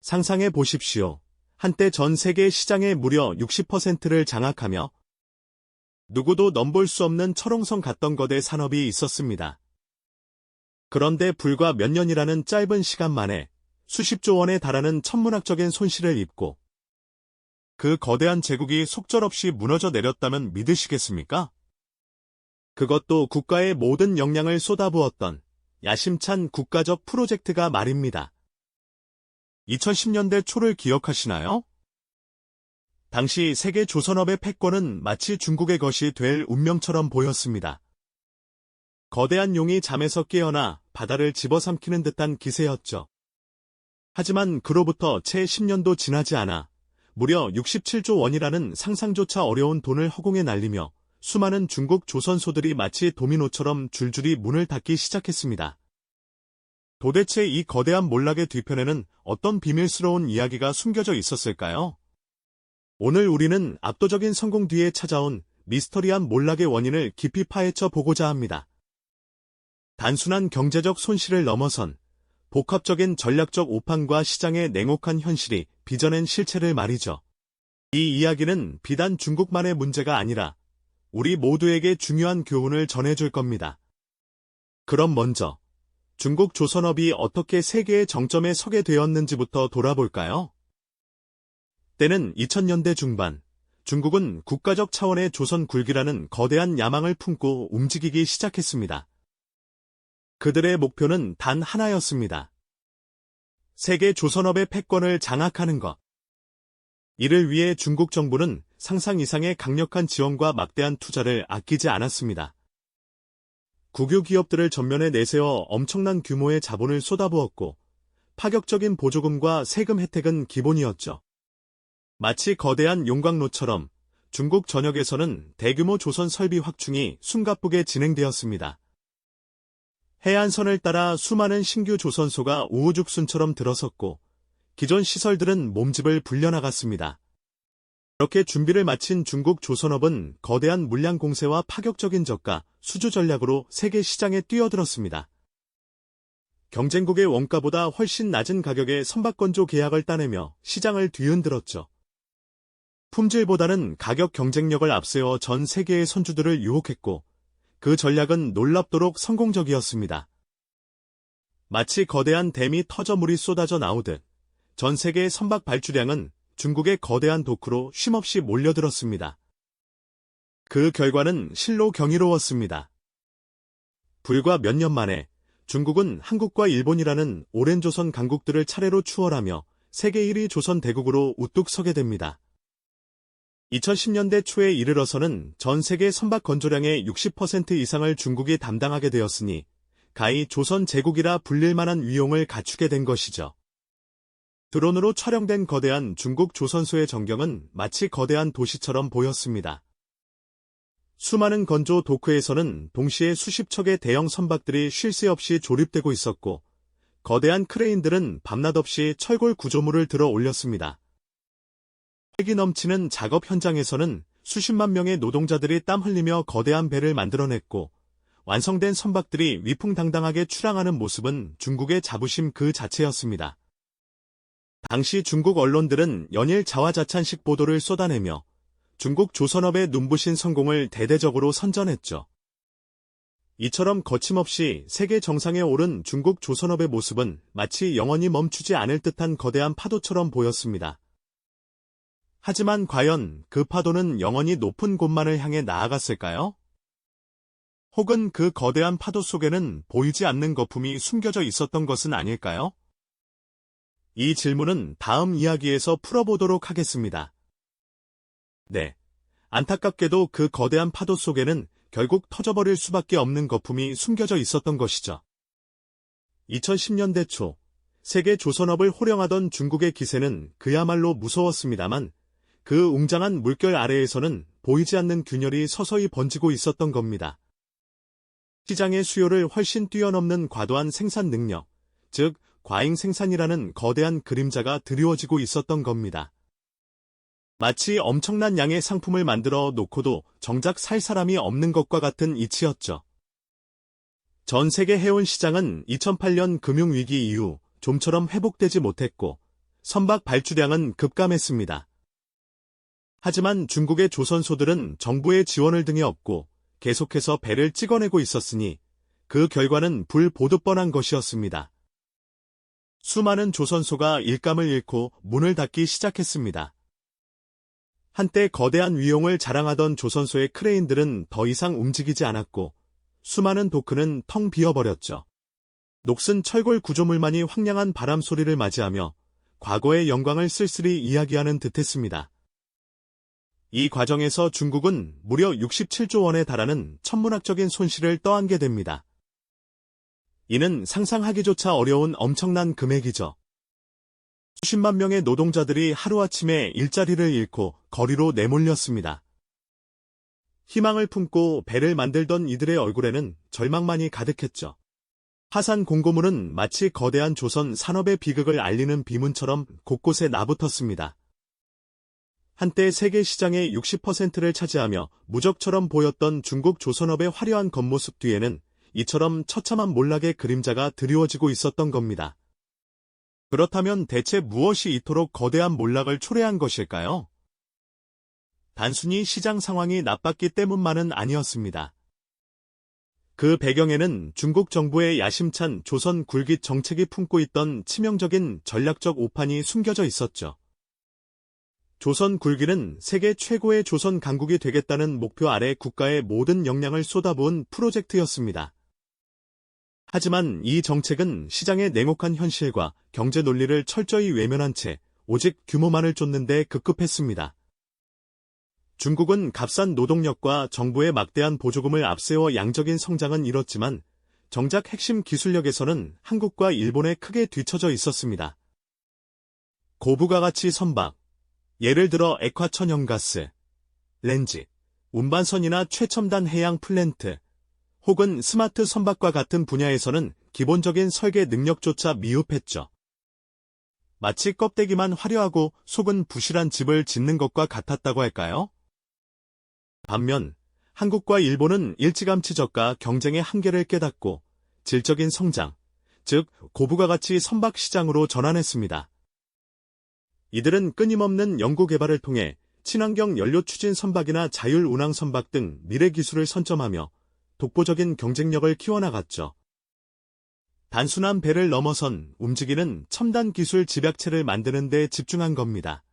상상해 보십시오. 한때 전 세계 시장의 무려 60%를 장악하며 누구도 넘볼 수 없는 철옹성 같던 거대 산업이 있었습니다. 그런데 불과 몇 년이라는 짧은 시간 만에 수십조 원에 달하는 천문학적인 손실을 입고 그 거대한 제국이 속절없이 무너져 내렸다면 믿으시겠습니까? 그것도 국가의 모든 역량을 쏟아부었던 야심찬 국가적 프로젝트가 말입니다. 2010년대 초를 기억하시나요? 당시 세계 조선업의 패권은 마치 중국의 것이 될 운명처럼 보였습니다. 거대한 용이 잠에서 깨어나 바다를 집어삼키는 듯한 기세였죠. 하지만 그로부터 채 10년도 지나지 않아 무려 67조 원이라는 상상조차 어려운 돈을 허공에 날리며 수많은 중국 조선소들이 마치 도미노처럼 줄줄이 문을 닫기 시작했습니다. 도대체 이 거대한 몰락의 뒤편에는 어떤 비밀스러운 이야기가 숨겨져 있었을까요? 오늘 우리는 압도적인 성공 뒤에 찾아온 미스터리한 몰락의 원인을 깊이 파헤쳐 보고자 합니다. 단순한 경제적 손실을 넘어선 복합적인 전략적 오판과 시장의 냉혹한 현실이 빚어낸 실체를 말이죠. 이 이야기는 비단 중국만의 문제가 아니라 우리 모두에게 중요한 교훈을 전해줄 겁니다. 그럼 먼저 중국 조선업이 어떻게 세계의 정점에 서게 되었는지부터 돌아볼까요? 때는 2000년대 중반, 중국은 국가적 차원의 조선 굴기라는 거대한 야망을 품고 움직이기 시작했습니다. 그들의 목표는 단 하나였습니다. 세계 조선업의 패권을 장악하는 것. 이를 위해 중국 정부는 상상 이상의 강력한 지원과 막대한 투자를 아끼지 않았습니다. 국유 기업들을 전면에 내세워 엄청난 규모의 자본을 쏟아부었고 파격적인 보조금과 세금 혜택은 기본이었죠. 마치 거대한 용광로처럼 중국 전역에서는 대규모 조선 설비 확충이 숨가쁘게 진행되었습니다. 해안선을 따라 수많은 신규 조선소가 우후죽순처럼 들어섰고 기존 시설들은 몸집을 불려나갔습니다. 이렇게 준비를 마친 중국 조선업은 거대한 물량 공세와 파격적인 저가, 수주 전략으로 세계 시장에 뛰어들었습니다. 경쟁국의 원가보다 훨씬 낮은 가격에 선박건조 계약을 따내며 시장을 뒤흔들었죠. 품질보다는 가격 경쟁력을 앞세워 전 세계의 선주들을 유혹했고 그 전략은 놀랍도록 성공적이었습니다. 마치 거대한 댐이 터져 물이 쏟아져 나오듯 전 세계의 선박 발주량은 중국의 거대한 도크로 쉼없이 몰려들었습니다. 그 결과는 실로 경이로웠습니다. 불과 몇 년 만에 중국은 한국과 일본이라는 오랜 조선 강국들을 차례로 추월하며 세계 1위 조선 대국으로 우뚝 서게 됩니다. 2010년대 초에 이르러서는 전 세계 선박 건조량의 60% 이상을 중국이 담당하게 되었으니 가히 조선 제국이라 불릴 만한 위용을 갖추게 된 것이죠. 드론으로 촬영된 거대한 중국 조선소의 전경은 마치 거대한 도시처럼 보였습니다. 수많은 건조 도크에서는 동시에 수십 척의 대형 선박들이 쉴 새 없이 조립되고 있었고 거대한 크레인들은 밤낮 없이 철골 구조물을 들어 올렸습니다. 활기 넘치는 작업 현장에서는 수십만 명의 노동자들이 땀 흘리며 거대한 배를 만들어냈고 완성된 선박들이 위풍당당하게 출항하는 모습은 중국의 자부심 그 자체였습니다. 당시 중국 언론들은 연일 자화자찬식 보도를 쏟아내며 중국 조선업의 눈부신 성공을 대대적으로 선전했죠. 이처럼 거침없이 세계 정상에 오른 중국 조선업의 모습은 마치 영원히 멈추지 않을 듯한 거대한 파도처럼 보였습니다. 하지만 과연 그 파도는 영원히 높은 곳만을 향해 나아갔을까요? 혹은 그 거대한 파도 속에는 보이지 않는 거품이 숨겨져 있었던 것은 아닐까요? 이 질문은 다음 이야기에서 풀어보도록 하겠습니다. 네. 안타깝게도 그 거대한 파도 속에는 결국 터져버릴 수밖에 없는 거품이 숨겨져 있었던 것이죠. 2010년대 초, 세계 조선업을 호령하던 중국의 기세는 그야말로 무서웠습니다만 그 웅장한 물결 아래에서는 보이지 않는 균열이 서서히 번지고 있었던 겁니다. 시장의 수요를 훨씬 뛰어넘는 과도한 생산 능력, 즉 과잉 생산이라는 거대한 그림자가 드리워지고 있었던 겁니다. 마치 엄청난 양의 상품을 만들어 놓고도 정작 살 사람이 없는 것과 같은 이치였죠. 전 세계 해운 시장은 2008년 금융위기 이후 좀처럼 회복되지 못했고 선박 발주량은 급감했습니다. 하지만 중국의 조선소들은 정부의 지원을 등에 업고 계속해서 배를 찍어내고 있었으니 그 결과는 불보듯 뻔한 것이었습니다. 수많은 조선소가 일감을 잃고 문을 닫기 시작했습니다. 한때 거대한 위용을 자랑하던 조선소의 크레인들은 더 이상 움직이지 않았고 수많은 도크는 텅 비어버렸죠. 녹슨 철골 구조물만이 황량한 바람 소리를 맞이하며 과거의 영광을 쓸쓸히 이야기하는 듯했습니다. 이 과정에서 중국은 무려 67조 원에 달하는 천문학적인 손실을 떠안게 됩니다. 이는 상상하기조차 어려운 엄청난 금액이죠. 수십만 명의 노동자들이 하루아침에 일자리를 잃고 거리로 내몰렸습니다. 희망을 품고 배를 만들던 이들의 얼굴에는 절망만이 가득했죠. 하산 공고문은 마치 거대한 조선 산업의 비극을 알리는 비문처럼 곳곳에 나붙었습니다. 한때 세계 시장의 60%를 차지하며 무적처럼 보였던 중국 조선업의 화려한 겉모습 뒤에는 이처럼 처참한 몰락의 그림자가 드리워지고 있었던 겁니다. 그렇다면 대체 무엇이 이토록 거대한 몰락을 초래한 것일까요? 단순히 시장 상황이 나빴기 때문만은 아니었습니다. 그 배경에는 중국 정부의 야심찬 조선 굴깃 정책이 품고 있던 치명적인 전략적 오판이 숨겨져 있었죠. 조선 굴기는 세계 최고의 조선 강국이 되겠다는 목표 아래 국가의 모든 역량을 쏟아부은 프로젝트였습니다. 하지만 이 정책은 시장의 냉혹한 현실과 경제 논리를 철저히 외면한 채 오직 규모만을 쫓는 데 급급했습니다. 중국은 값싼 노동력과 정부의 막대한 보조금을 앞세워 양적인 성장은 이뤘지만 정작 핵심 기술력에서는 한국과 일본에 크게 뒤처져 있었습니다. 고부가 가치 선박, 예를 들어 액화 천연가스, 렌즈, 운반선이나 최첨단 해양 플랜트, 혹은 스마트 선박과 같은 분야에서는 기본적인 설계 능력조차 미흡했죠. 마치 껍데기만 화려하고 속은 부실한 집을 짓는 것과 같았다고 할까요? 반면 한국과 일본은 일찌감치 저가 경쟁의 한계를 깨닫고 질적인 성장, 즉 고부가 가치 선박 시장으로 전환했습니다. 이들은 끊임없는 연구개발을 통해 친환경 연료 추진 선박이나 자율 운항 선박 등 미래 기술을 선점하며 독보적인 경쟁력을 키워나갔죠. 단순한 배를 넘어선 움직이는 첨단 기술 집약체를 만드는 데 집중한 겁니다.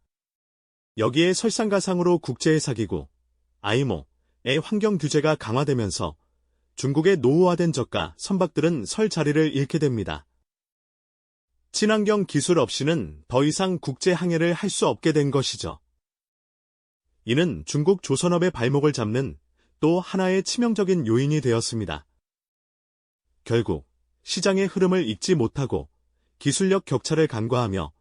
여기에 설상가상으로 국제회사기구, IMO의 환경 규제가 강화되면서 중국의 노후화된 저가 선박들은 설 자리를 잃게 됩니다. 친환경 기술 없이는 더 이상 국제 항해를 할 수 없게 된 것이죠. 이는 중국 조선업의 발목을 잡는 또 하나의 치명적인 요인이 되었습니다. 결국 시장의 흐름을 읽지 못하고 기술력 격차를 간과하며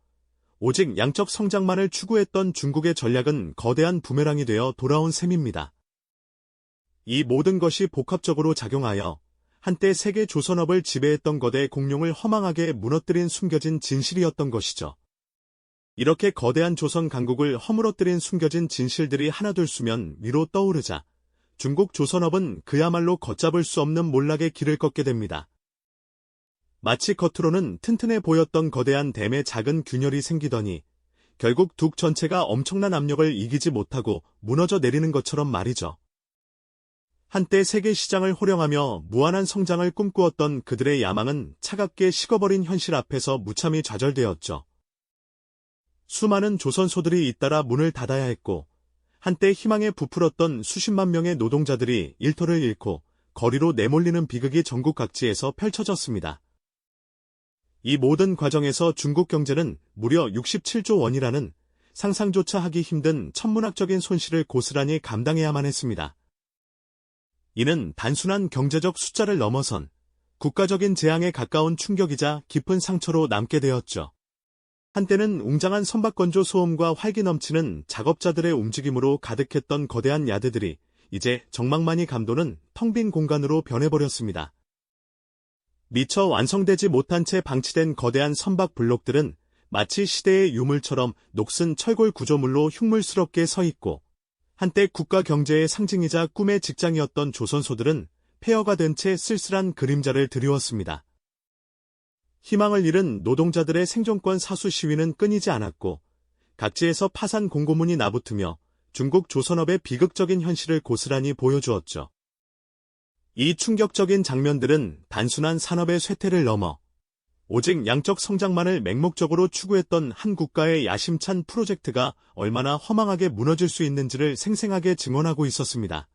오직 양적 성장만을 추구했던 중국의 전략은 거대한 부메랑이 되어 돌아온 셈입니다. 이 모든 것이 복합적으로 작용하여 한때 세계 조선업을 지배했던 거대 공룡을 허망하게 무너뜨린 숨겨진 진실이었던 것이죠. 이렇게 거대한 조선 강국을 허물어뜨린 숨겨진 진실들이 하나둘 수면 위로 떠오르자 중국 조선업은 그야말로 걷잡을 수 없는 몰락의 길을 걷게 됩니다. 마치 겉으로는 튼튼해 보였던 거대한 댐에 작은 균열이 생기더니 결국 둑 전체가 엄청난 압력을 이기지 못하고 무너져 내리는 것처럼 말이죠. 한때 세계 시장을 호령하며 무한한 성장을 꿈꾸었던 그들의 야망은 차갑게 식어버린 현실 앞에서 무참히 좌절되었죠. 수많은 조선소들이 잇따라 문을 닫아야 했고 한때 희망에 부풀었던 수십만 명의 노동자들이 일터를 잃고 거리로 내몰리는 비극이 전국 각지에서 펼쳐졌습니다. 이 모든 과정에서 중국 경제는 무려 67조 원이라는 상상조차 하기 힘든 천문학적인 손실을 고스란히 감당해야만 했습니다. 이는 단순한 경제적 숫자를 넘어선 국가적인 재앙에 가까운 충격이자 깊은 상처로 남게 되었죠. 한때는 웅장한 선박건조 소음과 활기 넘치는 작업자들의 움직임으로 가득했던 거대한 야드들이 이제 적막만이 감도는 텅 빈 공간으로 변해버렸습니다. 미처 완성되지 못한 채 방치된 거대한 선박 블록들은 마치 시대의 유물처럼 녹슨 철골 구조물로 흉물스럽게 서 있고 한때 국가 경제의 상징이자 꿈의 직장이었던 조선소들은 폐허가 된 채 쓸쓸한 그림자를 드리웠습니다. 희망을 잃은 노동자들의 생존권 사수 시위는 끊이지 않았고 각지에서 파산 공고문이 나붙으며 중국 조선업의 비극적인 현실을 고스란히 보여주었죠. 이 충격적인 장면들은 단순한 산업의 쇠퇴를 넘어 오직 양적 성장만을 맹목적으로 추구했던 한 국가의 야심찬 프로젝트가 얼마나 허망하게 무너질 수 있는지를 생생하게 증언하고 있었습니다.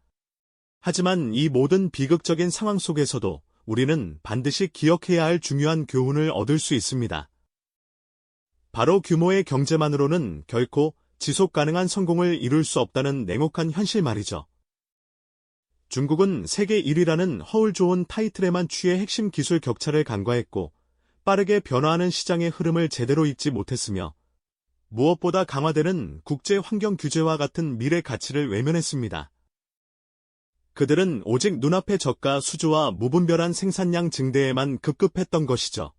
하지만 이 모든 비극적인 상황 속에서도 우리는 반드시 기억해야 할 중요한 교훈을 얻을 수 있습니다. 바로 규모의 경제만으로는 결코 지속 가능한 성공을 이룰 수 없다는 냉혹한 현실 말이죠. 중국은 세계 1위라는 허울 좋은 타이틀에만 취해 핵심 기술 격차를 간과했고 빠르게 변화하는 시장의 흐름을 제대로 읽지 못했으며 무엇보다 강화되는 국제 환경 규제와 같은 미래 가치를 외면했습니다. 그들은 오직 눈앞의 저가 수주와 무분별한 생산량 증대에만 급급했던 것이죠.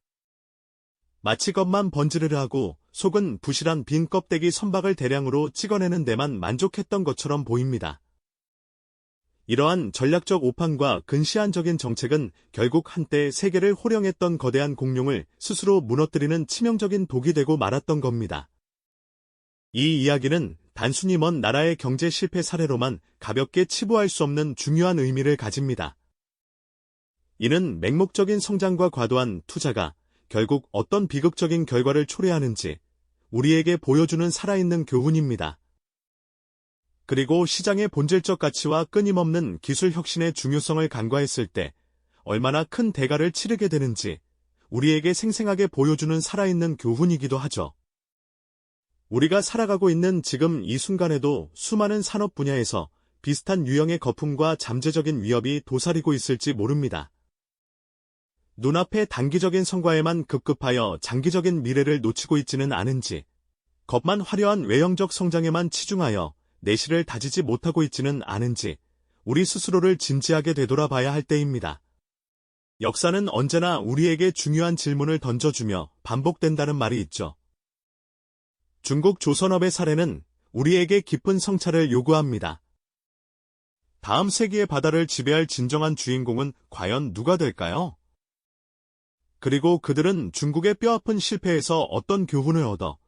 마치 겉만 번지르르하고 속은 부실한 빈 껍데기 선박을 대량으로 찍어내는 데만 만족했던 것처럼 보입니다. 이러한 전략적 오판과 근시안적인 정책은 결국 한때 세계를 호령했던 거대한 공룡을 스스로 무너뜨리는 치명적인 독이 되고 말았던 겁니다. 이 이야기는 단순히 먼 나라의 경제 실패 사례로만 가볍게 치부할 수 없는 중요한 의미를 가집니다. 이는 맹목적인 성장과 과도한 투자가 결국 어떤 비극적인 결과를 초래하는지 우리에게 보여주는 살아있는 교훈입니다. 그리고 시장의 본질적 가치와 끊임없는 기술 혁신의 중요성을 간과했을 때 얼마나 큰 대가를 치르게 되는지 우리에게 생생하게 보여주는 살아있는 교훈이기도 하죠. 우리가 살아가고 있는 지금 이 순간에도 수많은 산업 분야에서 비슷한 유형의 거품과 잠재적인 위협이 도사리고 있을지 모릅니다. 눈앞의 단기적인 성과에만 급급하여 장기적인 미래를 놓치고 있지는 않은지, 겉만 화려한 외형적 성장에만 치중하여 내실을 다지지 못하고 있지는 않은지 우리 스스로를 진지하게 되돌아봐야 할 때입니다. 역사는 언제나 우리에게 중요한 질문을 던져주며 반복된다는 말이 있죠. 중국 조선업의 사례는 우리에게 깊은 성찰을 요구합니다. 다음 세기의 바다를 지배할 진정한 주인공은 과연 누가 될까요? 그리고 그들은 중국의 뼈아픈 실패에서 어떤 교훈을 얻어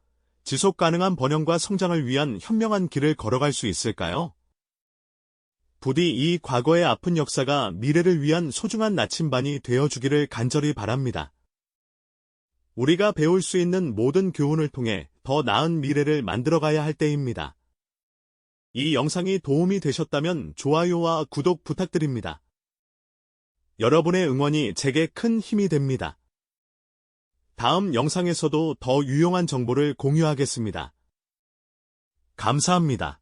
지속 가능한 번영과 성장을 위한 현명한 길을 걸어갈 수 있을까요? 부디 이 과거의 아픈 역사가 미래를 위한 소중한 나침반이 되어주기를 간절히 바랍니다. 우리가 배울 수 있는 모든 교훈을 통해 더 나은 미래를 만들어가야 할 때입니다. 이 영상이 도움이 되셨다면 좋아요와 구독 부탁드립니다. 여러분의 응원이 제게 큰 힘이 됩니다. 다음 영상에서도 더 유용한 정보를 공유하겠습니다. 감사합니다.